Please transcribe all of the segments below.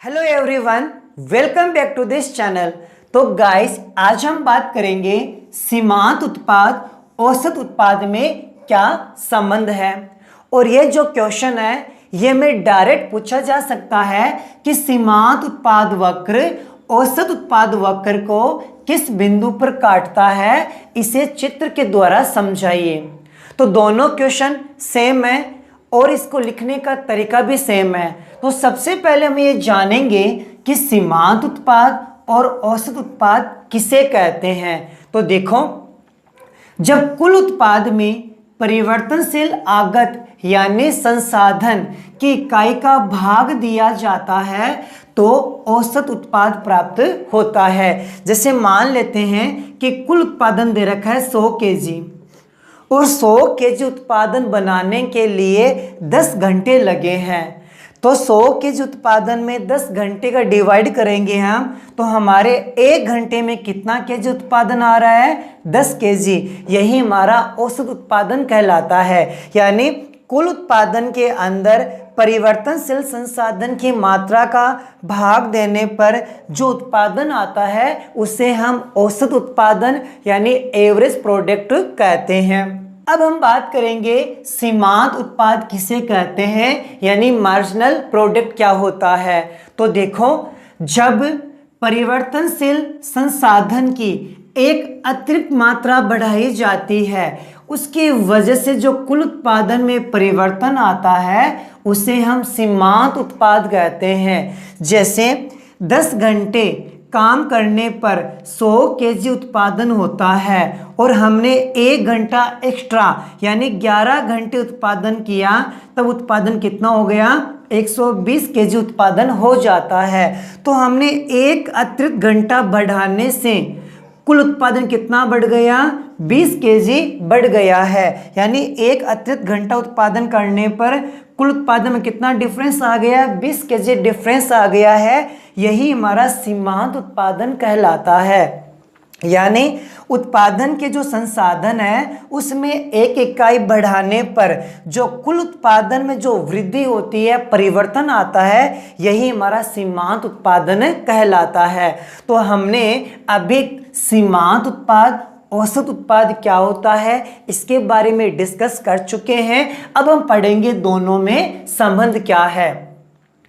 Hello everyone, welcome back to this channel. तो guys, आज हम बात करेंगे सीमांत उत्पाद औसत उत्पाद में क्या संबंध है। और ये जो क्वेश्चन है ये में डायरेक्ट पूछा जा सकता है कि सीमांत उत्पाद वक्र औसत उत्पाद वक्र को किस बिंदु पर काटता है, इसे चित्र के द्वारा समझाइए। तो दोनों क्वेश्चन सेम है और इसको लिखने का तरीका भी सेम है। तो सबसे पहले हम ये जानेंगे कि सीमांत उत्पाद और औसत उत्पाद किसे कहते हैं। तो देखो, जब कुल उत्पाद में परिवर्तनशील आगत यानी संसाधन की इकाई का भाग दिया जाता है तो औसत उत्पाद प्राप्त होता है। जैसे मान लेते हैं कि कुल उत्पादन दे रखा है 100 केजी और 100 केजी उत्पादन बनाने के लिए 10 घंटे लगे हैं। तो 100 केजी उत्पादन में 10 घंटे का डिवाइड करेंगे हम, तो हमारे 1 घंटे में कितना केजी उत्पादन आ रहा है? 10 केजी। यही हमारा औसत उत्पादन कहलाता है। यानी कुल उत्पादन के अंदर परिवर्तनशील संसाधन की मात्रा का भाग देने पर जो उत्पादन आता है उसे हम औसत उत्पादन यानी एवरेज प्रोडक्ट कहते हैं। अब हम बात करेंगे सीमांत उत्पाद किसे कहते हैं, यानी मार्जिनल प्रोडक्ट क्या होता है। तो देखो, जब परिवर्तनशील संसाधन की एक अतिरिक्त मात्रा बढ़ाई जाती है, उसकी वजह से जो कुल उत्पादन में परिवर्तन आता है उसे हम सीमांत उत्पाद कहते हैं। जैसे 10 घंटे काम करने पर 100 केजी उत्पादन होता है और हमने 1 घंटा एक्स्ट्रा यानी 11 घंटे उत्पादन किया, तब उत्पादन कितना हो गया? 120 केजी उत्पादन हो जाता है। तो हमने एक अतिरिक्त घंटा बढ़ाने से कुल उत्पादन कितना बढ़ गया? 20 केजी बढ़ गया है। यानी एक अतिरिक्त घंटा उत्पादन करने पर कुल उत्पादन में कितना डिफरेंस आ गया? 20 केजी डिफरेंस आ गया है। यही हमारा सीमांत उत्पादन कहलाता है। यानी उत्पादन के जो संसाधन है उसमें एक इकाई बढ़ाने पर जो कुल उत्पादन में जो वृद्धि होती है, परिवर्तन आता है, यही हमारा सीमांत उत्पादन कहलाता है। तो हमने अभी सीमांत उत्पाद औसत उत्पाद क्या होता है इसके बारे में डिस्कस कर चुके हैं। अब हम पढ़ेंगे दोनों में संबंध क्या है।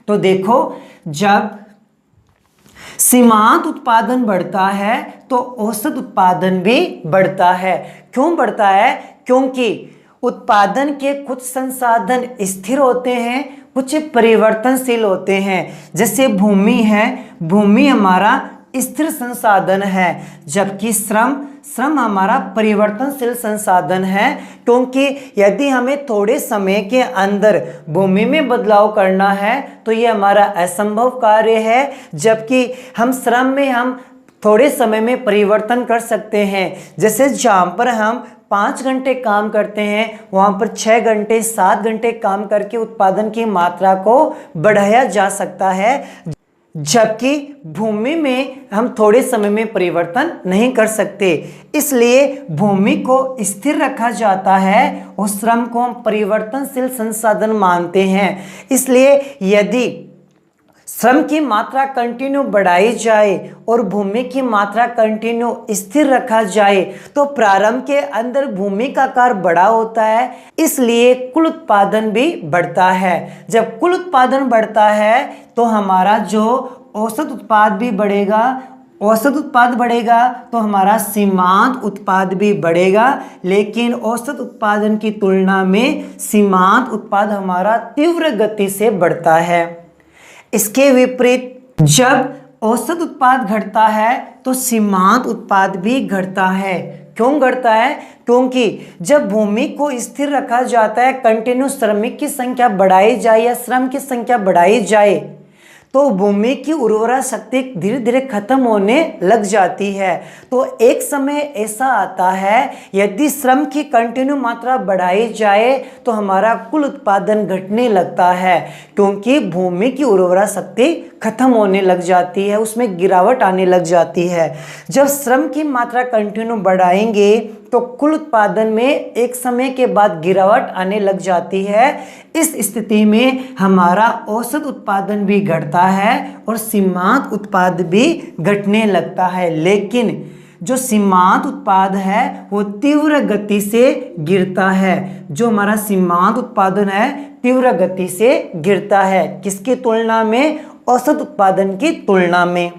तो देखो, जब सीमांत उत्पादन बढ़ता है तो औसत उत्पादन भी बढ़ता है। क्यों बढ़ता है? क्योंकि उत्पादन के कुछ संसाधन स्थिर होते हैं, कुछ परिवर्तनशील होते हैं। जैसे भूमि है, भूमि हमारा स्थिर संसाधन है, जबकि श्रम हमारा परिवर्तनशील संसाधन है। क्योंकि यदि हमें थोड़े समय के अंदर भूमि में बदलाव करना है तो ये हमारा असंभव कार्य है, जबकि हम श्रम में हम थोड़े समय में परिवर्तन कर सकते हैं। जैसे जहाँ पर हम 5 घंटे काम करते हैं वहाँ पर 6 घंटे 7 घंटे काम करके उत्पादन की मात्रा को बढ़ाया जा सकता है, जबकि भूमि में हम थोड़े समय में परिवर्तन नहीं कर सकते। इसलिए भूमि को स्थिर रखा जाता है और श्रम को हम परिवर्तनशील संसाधन मानते हैं। इसलिए यदि श्रम की मात्रा कंटिन्यू बढ़ाई जाए और भूमि की मात्रा कंटिन्यू स्थिर रखा जाए तो प्रारंभ के अंदर भूमि का आकार बड़ा होता है, इसलिए कुल उत्पादन भी बढ़ता है। जब कुल उत्पादन बढ़ता है तो हमारा जो औसत उत्पाद भी बढ़ेगा, औसत उत्पाद बढ़ेगा तो हमारा सीमांत उत्पाद भी बढ़ेगा। लेकिन औसत उत्पादन की तुलना में सीमांत उत्पाद हमारा तीव्र गति से बढ़ता है। इसके विपरीत जब औसत उत्पाद घटता है तो सीमांत उत्पाद भी घटता है। क्यों घटता है? क्योंकि जब भूमि को स्थिर रखा जाता है, कंटिन्यू श्रमिक की संख्या बढ़ाई जाए या श्रम की संख्या बढ़ाई जाए, तो भूमि की उर्वरा शक्ति धीरे धीरे खत्म होने लग जाती है। तो एक समय ऐसा आता है यदि श्रम की कंटिन्यू मात्रा बढ़ाई जाए तो हमारा कुल उत्पादन घटने लगता है, क्योंकि भूमि की उर्वरा शक्ति खत्म होने लग जाती है, उसमें गिरावट आने लग जाती है। जब श्रम की मात्रा कंटिन्यू बढ़ाएंगे तो कुल उत्पादन में एक समय के बाद गिरावट आने लग जाती है। इस स्थिति में हमारा औसत उत्पादन भी घटता है और सीमांत उत्पाद भी घटने लगता है। लेकिन जो सीमांत उत्पाद है वो तीव्र गति से गिरता है। जो हमारा सीमांत उत्पादन है तीव्र गति से गिरता है, किसकी तुलना में? औसत उत्पादन की तुलना में।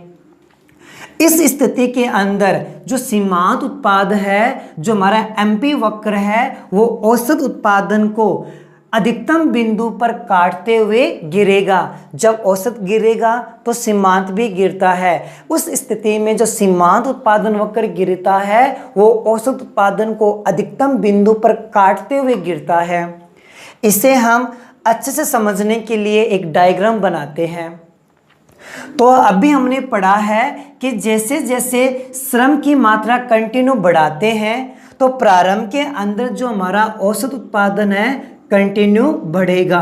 इस स्थिति के अंदर जो सीमांत उत्पाद है, जो हमारा एमपी वक्र है, वो औसत उत्पादन को अधिकतम बिंदु पर काटते हुए गिरेगा। जब औसत गिरेगा तो सीमांत भी गिरता है। उस स्थिति में जो सीमांत उत्पादन वक्र गिरता है वो औसत उत्पादन को अधिकतम बिंदु पर काटते हुए गिरता है। इसे हम अच्छे से समझने के लिए एक डायग्राम बनाते हैं। तो अभी हमने पढ़ा है कि जैसे जैसे श्रम की मात्रा कंटिन्यू बढ़ाते हैं तो प्रारंभ के अंदर जो हमारा औसत उत्पादन है कंटिन्यू बढ़ेगा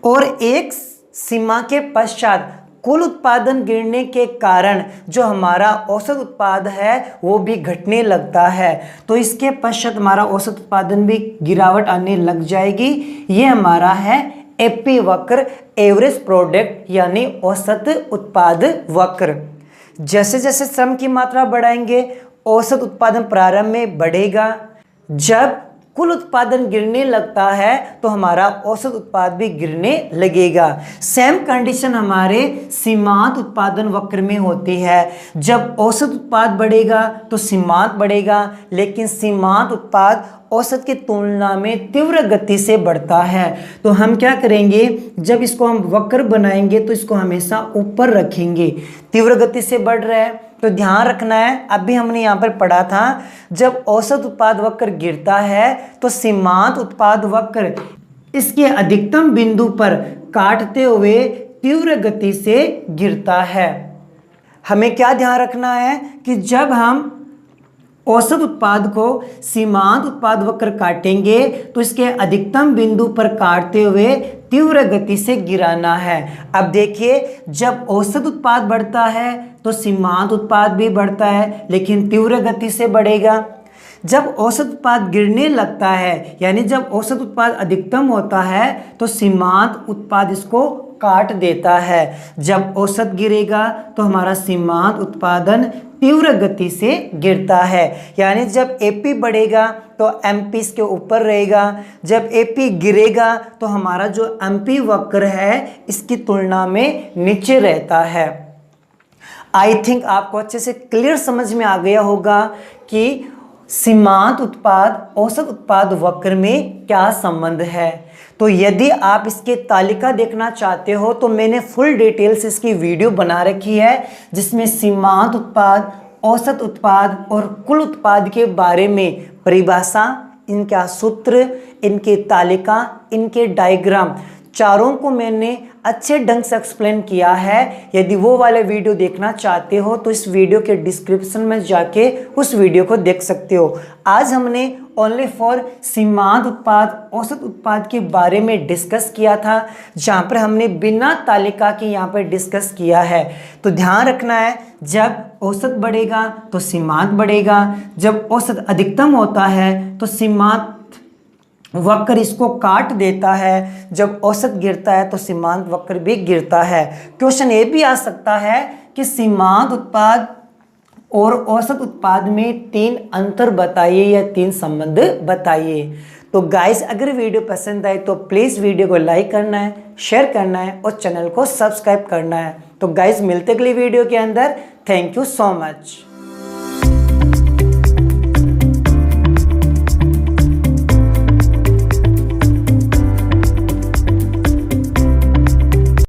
और एक सीमा के पश्चात कुल उत्पादन गिरने के कारण जो हमारा औसत उत्पाद है वो भी घटने लगता है। तो इसके पश्चात हमारा औसत उत्पादन भी गिरावट आने लग जाएगी। ये हमारा है एपी वक्र, एवरेज प्रोडक्ट यानी औसत उत्पाद वक्र। जैसे जैसे श्रम की मात्रा बढ़ाएंगे औसत उत्पादन प्रारंभ में बढ़ेगा। जब कुल उत्पादन गिरने लगता है तो हमारा औसत उत्पाद भी गिरने लगेगा। सेम कंडीशन हमारे सीमांत उत्पादन वक्र में होती है। जब औसत उत्पाद बढ़ेगा तो सीमांत बढ़ेगा, लेकिन सीमांत उत्पाद औसत की तुलना में तीव्र गति से बढ़ता है। तो हम क्या करेंगे, जब इसको हम वक्र बनाएंगे तो इसको हमेशा ऊपर रखेंगे। तीव्र गति से बढ़ रहा है तो ध्यान रखना है, अभी हमने यहाँ पर पढ़ा था जब औसत उत्पाद वक्र गिरता है तो सीमांत उत्पाद वक्र इसके अधिकतम बिंदु पर काटते हुए तीव्र गति से गिरता है। हमें क्या ध्यान रखना है कि जब हम औसत उत्पाद को सीमांत उत्पाद वक्र काटेंगे तो इसके अधिकतम बिंदु पर काटते हुए तीव्र गति से गिराना है। अब देखिए, जब औसत उत्पाद बढ़ता है तो सीमांत उत्पाद भी बढ़ता है, लेकिन तीव्र गति से बढ़ेगा। जब औसत उत्पाद गिरने लगता है, यानी जब औसत उत्पाद अधिकतम होता है तो सीमांत उत्पाद इसको काट देता है। जब औसत गिरेगा तो हमारा सीमांत उत्पादन तीव्र गति से गिरता है, यानी जब एपी बढ़ेगा तो एमपी इसके ऊपर रहेगा। जब एपी गिरेगा तो हमारा जो एमपी वक्र है इसकी तुलना में नीचे रहता है। आई थिंक आपको अच्छे से क्लियर समझ में आ गया होगा कि सीमांत उत्पाद औसत उत्पाद वक्र में क्या संबंध है। तो यदि आप इसके तालिका देखना चाहते हो तो मैंने फुल डिटेल्स इसकी वीडियो बना रखी है, जिसमें सीमांत उत्पाद, औसत उत्पाद और कुल उत्पाद के बारे में परिभाषा, इनका सूत्र, इनके तालिका, इनके डायग्राम, चारों को मैंने अच्छे ढंग से एक्सप्लेन किया है। यदि वो वाले वीडियो देखना चाहते हो तो इस वीडियो के डिस्क्रिप्शन में जाके उस वीडियो को देख सकते हो। आज हमने ओनली फॉर सीमांत उत्पाद, औसत उत्पाद के बारे में डिस्कस किया था, जहाँ पर हमने बिना तालिका के यहाँ पर डिस्कस किया है। तो ध्यान रखना है, जब औसत बढ़ेगा तो सीमांत बढ़ेगा, जब औसत अधिकतम होता है तो सीमांत वक्र इसको काट देता है, जब औसत गिरता है तो सीमांत वक्र भी गिरता है। क्वेश्चन ये भी आ सकता है कि सीमांत उत्पाद और औसत उत्पाद में 3 अंतर बताइए या 3 संबंध बताइए। तो गाइस, अगर वीडियो पसंद आए तो प्लीज़ वीडियो को लाइक करना है, शेयर करना है और चैनल को सब्सक्राइब करना है। तो गाइस, मिलते अगली वीडियो के अंदर। Thank you so much.